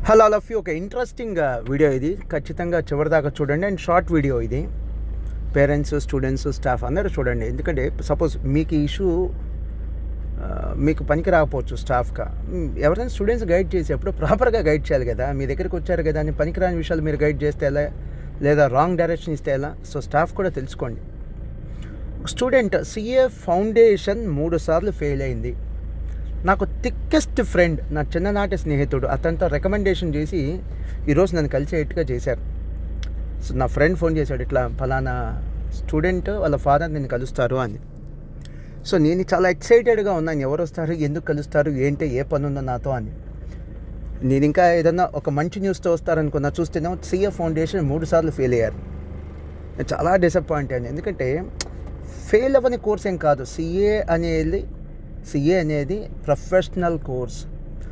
Hello all of you. ఒక interesting video ఇది, ఖచ్చితంగా చివరిదాకా చూడండి. అండ్ షార్ట్ వీడియో ఇది. పేరెంట్స్, స్టూడెంట్స్, స్టాఫ్ అందరూ చూడండి. ఎందుకంటే సపోజ్ మీకు ఈ ఇష్యూ మీకు పనికి రాకపోవచ్చు స్టాఫ్గా. ఎవరైనా స్టూడెంట్స్ గైడ్ చేసేప్పుడు ప్రాపర్గా గైడ్ చేయాలి కదా. మీ దగ్గరికి వచ్చారు కదా అని పనికిరాని విషయాలు మీరు గైడ్ చేస్తే ఎలా, లేదా రాంగ్ డైరెక్షన్ ఇస్తే ఎలా? సో స్టాఫ్ కూడా తెలుసుకోండి. స్టూడెంట్ సిఏ ఫౌండేషన్ 3 సార్లు ఫెయిల్ అయింది. నాకు థిక్కెస్ట్ ఫ్రెండ్, నా చిన్ననాటి స్నేహితుడు, అతనితో రికమెండేషన్ చేసి ఈరోజు నన్ను కలిసేట్టుగా చేశారు. సో నా ఫ్రెండ్ ఫోన్ చేశాడు, ఇట్లా ఫలానా స్టూడెంట్ వాళ్ళ ఫాదర్ నేను కలుస్తారు అని. సో నేను చాలా ఎక్సైటెడ్గా ఉన్నాను, ఎవరు వస్తారు, ఎందుకు కలుస్తారు, ఏంటి, ఏ పని ఉందో నాతో అని. నేను ఇంకా ఏదన్నా ఒక మంచి న్యూస్తో వస్తారనుకున్నా, చూస్తేనే సిఏ ఫౌండేషన్ 3 సార్లు ఫెయిల్ అయ్యారు. నేను చాలా డిసప్పాయింట్ అయ్యాను. ఎందుకంటే ఫెయిల్ అవ్వని కోర్స్ ఏం కాదు. సిఏ అనేది ప్రొఫెషనల్ కోర్స్.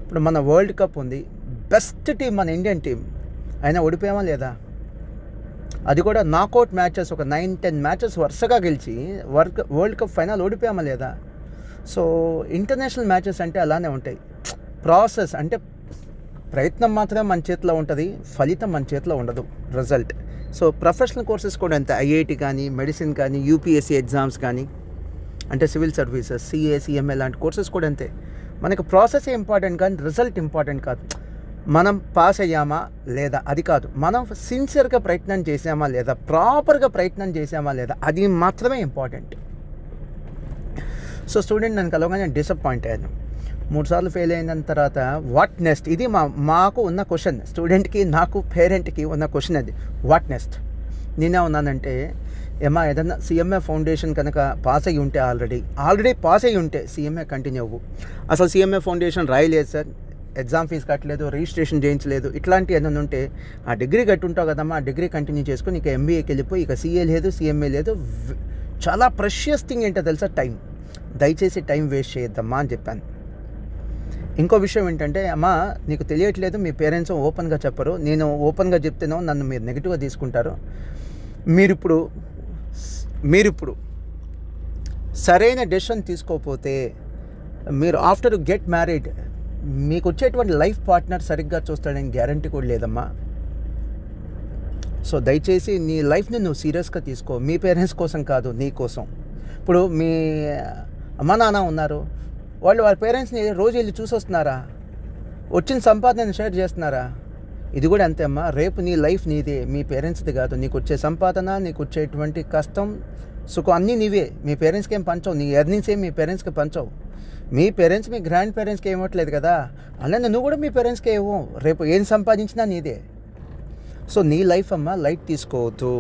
ఇప్పుడు మన వరల్డ్ కప్ ఉంది, బెస్ట్ టీం మన ఇండియన్ టీం, అయినా ఓడిపోయామా లేదా? అది కూడా నాకౌట్ మ్యాచెస్, ఒక 9-10 మ్యాచెస్ వరుసగా గెలిచి వరల్డ్ కప్ ఫైనల్ ఓడిపోయామా లేదా? సో ఇంటర్నేషనల్ మ్యాచెస్ అంటే అలానే ఉంటాయి. ప్రాసెస్ అంటే ప్రయత్నం మాత్రమే మన చేతిలో ఉంటుంది, ఫలితం మన చేతిలో ఉండదు, రిజల్ట్. సో ప్రొఫెషనల్ కోర్సెస్ కూడా అంతే. ఐఐటి కానీ, మెడిసిన్ కానీ, యూపీఎస్సీ ఎగ్జామ్స్ కానీ, అంటే సివిల్ సర్వీసెస్, సిఏ, సిఎంఏ లాంటి కోర్సెస్ కూడా అంతే. మనకు ప్రాసెస్ ఇంపార్టెంట్ కానీ రిజల్ట్ ఇంపార్టెంట్ కాదు. మనం పాస్ అయ్యామా లేదా అది కాదు, మనం సిన్సియర్గా ప్రయత్నం చేసామా లేదా, ప్రాపర్గా ప్రయత్నం చేసామా లేదా, అది మాత్రమే ఇంపార్టెంట్. సో స్టూడెంట్ నన్ను కలవగానే డిసప్పాయింట్ అయ్యాను. 3 సార్లు ఫెయిల్ అయిన తర్వాత వాట్ నెక్స్ట్? ఇది మాకు ఉన్న క్వశ్చన్, స్టూడెంట్కి, నాకు, పేరెంట్కి ఉన్న క్వశ్చన్ అది. What next? నేనే ఉన్నానంటే, ఏమా ఏదన్నా సిఎంఏ ఫౌండేషన్ కనుక పాస్ అయ్యి ఉంటే, ఆల్రెడీ పాస్ అయ్యి ఉంటే సిఎంఏ కంటిన్యూ అవ్వు. అసలు సిఎంఏ ఫౌండేషన్ రాయలేదు సార్, ఎగ్జామ్ ఫీజు కట్టలేదు, రిజిస్ట్రేషన్ చేయించలేదు, ఇట్లాంటి ఏదైనా ఉంటే ఆ డిగ్రీ కట్టుంటావు కదమ్మా, ఆ డిగ్రీ కంటిన్యూ చేసుకొని ఇక ఎంబీఏకి వెళ్ళిపోయి, ఇక సిఏ లేదు, సిఎంఏ లేదు. చాలా ప్రెషియస్ థింగ్ ఏంటో తెలుసా? టైం. దయచేసి టైం వేస్ట్ చేయొద్దమ్మా అని చెప్పాను. ఇంకో విషయం ఏంటంటే, అమ్మా నీకు తెలియట్లేదు, మీ పేరెంట్స్ ఓపెన్గా చెప్పరు, నేను ఓపెన్గా చెప్తేనో నన్ను మీరు నెగిటివ్గా తీసుకుంటారు. మీరిప్పుడు సరైన డెసిషన్ తీసుకోకపోతే, మీరు ఆఫ్టర్ గెట్ మ్యారీడ్ మీకు వచ్చేటువంటి లైఫ్ పార్ట్నర్ సరిగ్గా చూస్తాడని గ్యారంటీ కూడా లేదమ్మా. సో దయచేసి నీ లైఫ్ని నువ్వు సీరియస్గా తీసుకో, మీ పేరెంట్స్ కోసం కాదు, నీ కోసం. ఇప్పుడు మీ అమ్మ నాన్న ఉన్నారు, వాళ్ళ పేరెంట్స్ని రోజు వెళ్ళి చూసి వస్తున్నారా? వచ్చిన సంపాదనని షేర్ చేస్తున్నారా? ఇది కూడా అంతే అమ్మా. రేపు నీ లైఫ్ నీదే, మీ పేరెంట్స్ది కాదు. నీకు వచ్చే సంపాదన, నీకు వచ్చేటువంటి కష్టం, సుఖం అన్నీ నీవే. మీ పేరెంట్స్కి ఏం పంచవు, నీ ఎర్నింగ్స్ ఏం మీ పేరెంట్స్కి పంచవు. మీ పేరెంట్స్ మీ గ్రాండ్ పేరెంట్స్కి ఏమవట్లేదు కదా, అలానే నువ్వు కూడా మీ పేరెంట్స్కి ఏమో. రేపు ఏం సంపాదించినా నీదే. సో నీ లైఫ్ అమ్మ లైట్ తీసుకోవద్దు.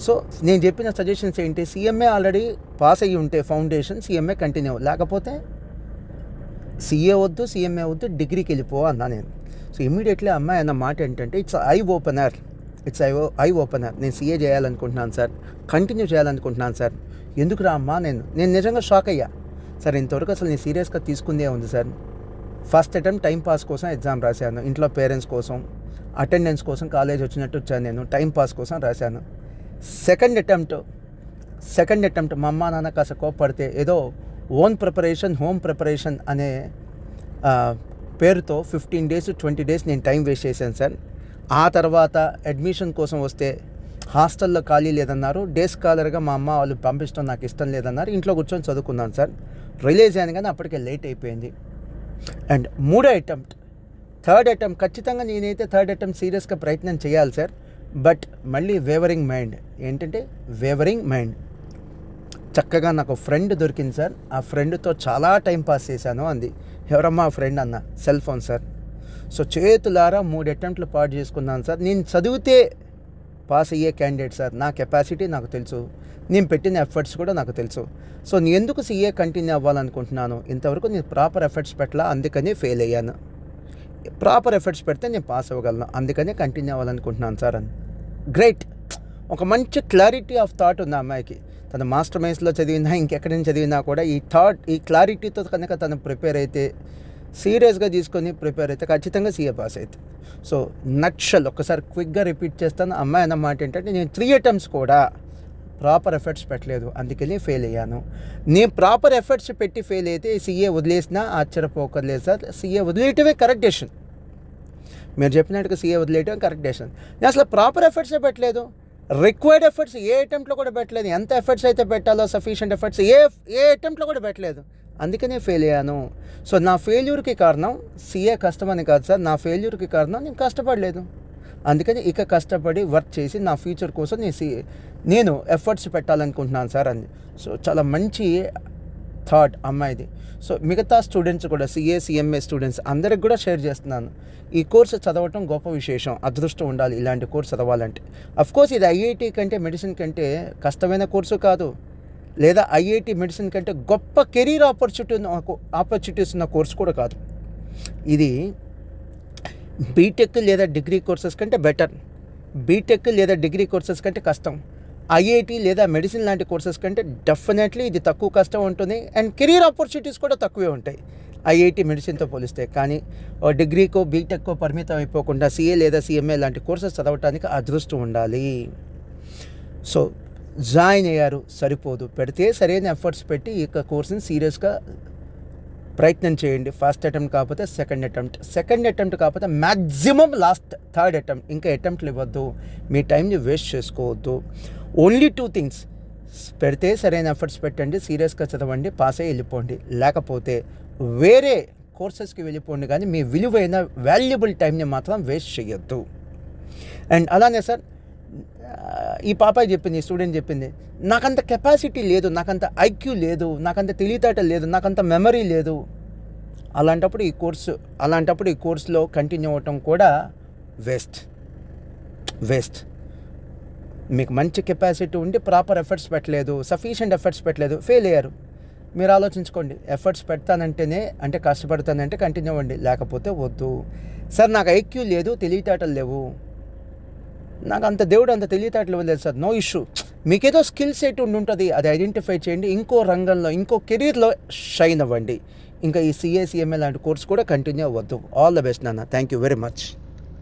సో నేను చెప్పిన సజెషన్స్ ఏంటి? సిఎంఏ ఆల్రెడీ పాస్ అయ్యి ఉంటే ఫౌండేషన్, సిఎంఏ కంటిన్యూ, లేకపోతే సిఏ వద్దు, సిఎంఏ వద్దు, డిగ్రీకి వెళ్ళిపో అన్నా నేను. సో ఇమ్మీడియట్లీ అమ్మాయి అన్న మాట ఏంటంటే, ఇట్స్ ఐ ఓపెనర్. నేను సిఏ చేయాలనుకుంటున్నాను సార్, కంటిన్యూ చేయాలనుకుంటున్నాను సార్. ఎందుకు రా అమ్మా? నేను నిజంగా షాక్ అయ్యా. సార్ ఇంతవరకు అసలు నేను సీరియస్గా తీసుకుందే ఉంది sir. First attempt time pass కోసం ఎగ్జామ్ రాశాను, ఇంట్లో పేరెంట్స్ కోసం, అటెండెన్స్ కోసం కాలేజ్ వచ్చినట్టు వచ్చాను, నేను టైం పాస్ కోసం రాశాను. సెకండ్ అటెంప్ట్ మా అమ్మ నాన్న కాస్త కోప్పడితే ఏదో ఓన్ ప్రిపరేషన్, హోమ్ ప్రిపరేషన్ అనే పేరుతో 15 days 20 days నేను టైం వేస్ట్ చేశాను సార్. ఆ తర్వాత అడ్మిషన్ కోసం వస్తే హాస్టల్లో ఖాళీ లేదన్నారు, డే స్కాలర్గా మా అమ్మ వాళ్ళు పంపించడం నాకు ఇష్టం లేదన్నారు, ఇంట్లో కూర్చొని చదువుకున్నాను సార్. రిలీజ్ అయ్యాను కానీ అప్పటికే లేట్ అయిపోయింది. అండ్ థర్డ్ అటెంప్ట్ ఖచ్చితంగా నేనైతే థర్డ్ అటెంప్ట్ సీరియస్గా ప్రయత్నం చేయాలి సార్. బట్ మళ్ళీ వేవరింగ్ మైండ్. ఏంటంటే వేవరింగ్ మైండ్. చక్కగా నాకు ఫ్రెండ్ దొరికింది సార్, ఆ ఫ్రెండ్తో చాలా టైం పాస్ చేశాను అంది. ఎవరమ్మా ఆ ఫ్రెండ్ అన్న? Cell phone sir. సో చేతులారా 3 అటెంప్ట్లు పాటు చేసుకున్నాను సార్. నేను చదివితే పాస్ అయ్యే క్యాండిడేట్ సార్, నా కెపాసిటీ నాకు తెలుసు, నేను పెట్టిన ఎఫర్ట్స్ కూడా నాకు తెలుసు. సో నేను ఎందుకు సిఏ కంటిన్యూ అవ్వాలనుకుంటున్నాను? ఇంతవరకు నేను ప్రాపర్ ఎఫర్ట్స్ పెట్టలా, అందుకనే ఫెయిల్ అయ్యాను. ప్రాపర్ ఎఫర్ట్స్ పెడితే నేను పాస్ అవ్వగలను, అందుకనే కంటిన్యూ అవ్వాలనుకుంటున్నాను సార్ అని. గ్రేట్. ఒక మంచి క్లారిటీ ఆఫ్ థాట్ ఉంది ఆ అమ్మాయికి. తను మాస్టర్ మైన్స్లో చదివినా, ఇంకెక్కడి నుంచి చదివినా కూడా ఈ క్లారిటీతో కనుక తను ప్రిపేర్ అయితే, సీరియస్గా తీసుకొని ప్రిపేర్ అయితే ఖచ్చితంగా సిఏ పాస్ అవుతుంది. సో నక్షల్ ఒకసారి క్విక్గా రిపీట్ చేస్తాను. అమ్మాయి అన్నమాట ఏంటంటే, నేను 3 attempts కూడా ప్రాపర్ ఎఫర్ట్స్ పెట్టలేదు, అందుకని ఫెయిల్ అయ్యాను. నేను ప్రాపర్ ఎఫర్ట్స్ పెట్టి ఫెయిల్ అయితే సిఏ వదిలేసినా ఆశ్చర్యపోకర్లేదు సార్. సిఏ వదిలేయటమే కరెక్ట్ డెసిషన్. మీరు చెప్పినట్టుగా సీఏ వదిలేయడం కరెక్ట్ డెసిషన్. నేను అసలు ప్రాపర్ ఎఫర్ట్సే పెట్టలేదు, రిక్వైర్డ్ ఎఫర్ట్స్ ఏ అటెంప్ట్లో కూడా పెట్టలేదు. ఎంత ఎఫర్ట్స్ అయితే పెట్టాలో సఫిషియంట్ ఎఫర్ట్స్ ఏ అటెంప్ట్లో కూడా పెట్టలేదు, అందుకనే ఫెయిల్ అయ్యాను. సో నా ఫెయిల్యూర్కి కారణం సీఏ కష్టమని కాదు సార్, నా ఫెయిల్యూర్కి కారణం నేను కష్టపడలేదు. అందుకని ఇక కష్టపడి వర్క్ చేసి నా ఫ్యూచర్ కోసం నేను ఎఫర్ట్స్ పెట్టాలనుకుంటున్నాను సార్ అని. సో చాలా మంచి థాట్ అమ్మాయిది. సో మిగతా స్టూడెంట్స్ కూడా సిఏ సిఎంఏ స్టూడెంట్స్ అందరికి కూడా షేర్ చేస్తున్నాను, ఈ కోర్సు చదవటం గొప్ప విశేషం, అదృష్టం ఉండాలి ఇలాంటి కోర్సు చదవాలంటే. అఫ్కోర్స్ ఇది ఐఐటి కంటే మెడిసిన్ కంటే కష్టమైన కోర్సు కాదు, లేదా ఐఐటి మెడిసిన్ కంటే గొప్ప కెరీర్ ఆపర్చునిటీస్ ఉన్న కోర్సు కూడా కాదు. ఇది బీటెక్ లేదా డిగ్రీ కోర్సెస్ కంటే బెటర్, బీటెక్ లేదా డిగ్రీ కోర్సెస్ కంటే కష్టం. ఐఐటి లేదా మెడిసిన్ లాంటి కోర్సెస్ కంటే డెఫినెట్లీ ఇది తక్కువ కష్టం ఉంటుంది, అండ్ కెరీర్ ఆపర్చునిటీస్ కూడా తక్కువే ఉంటాయి ఐఐటి మెడిసిన్తో పోలిస్తే. కానీ డిగ్రీకో బీటెక్కో పరిమితం అయిపోకుండా సిఏ లేదా సిఎంఏ లాంటి కోర్సెస్ చదవటానికి అదృష్టం ఉండాలి. సో జాయిన్ అయ్యారు సరిపోదు, పెడితే సరైన ఎఫర్ట్స్ పెట్టి ఈ కోర్సుని సీరియస్గా ప్రయత్నం చేయండి. ఫస్ట్ అటెంప్ట్ కాకపోతే సెకండ్ అటెంప్ట్ కాకపోతే మ్యాక్సిమం లాస్ట్ థర్డ్ అటెంప్ట్, ఇంకా అటెంప్ట్లు ఇవ్వద్దు, మీ టైంని వేస్ట్ చేసుకోవద్దు. ఓన్లీ 2 things, పెడితే సరైన ఎఫర్ట్స్ పెట్టండి, సీరియస్గా చదవండి, పాస్ అయ్యి వెళ్ళిపోండి, లేకపోతే వేరే కోర్సెస్కి వెళ్ళిపోండి, కానీ మీ విలువైన వాల్యుబుల్ టైంని మాత్రం వేస్ట్ చేయొద్దు. అండ్ అలానే సార్ ఈ పాపాయి చెప్పింది, ఈ స్టూడెంట్ చెప్పింది, నాకంత కెపాసిటీ లేదు, నాకంత ఐక్యూ లేదు, నాకంత తెలివితేట లేదు, నాకంత మెమరీ లేదు. అలాంటప్పుడు ఈ కోర్సులో కంటిన్యూ అవ్వటం కూడా వేస్ట్. మీకు మంచి కెపాసిటీ ఉండి ప్రాపర్ ఎఫర్ట్స్ పెట్టలేదు, సఫిషియంట్ ఎఫర్ట్స్ పెట్టలేదు, ఫెయిల్ అయ్యారు. మీరు ఆలోచించుకోండి, ఎఫర్ట్స్ పెడతానంటేనే అంటే కష్టపడతానంటే కంటిన్యూ అవ్వండి, లేకపోతే వద్దు. సార్ నాకు ఐక్యూ లేదు, తెలివితేటలు లేవు, నాకు అంత దేవుడు అంత తెలివితేటలు ఇవ్వలేదు సార్, నో ఇష్యూ. మీకేదో స్కిల్ సెట్ ఉంటుంది, అది ఐడెంటిఫై చేయండి, ఇంకో రంగంలో ఇంకో కెరీర్లో షైన్ అవ్వండి. ఇంకా ఈ సిఏ సిఎంఏ లాంటి కోర్స్ కూడా కంటిన్యూ అవ్వద్దు. ఆల్ ద బెస్ట్ నాన్న, థ్యాంక్ యూ వెరీ మచ్.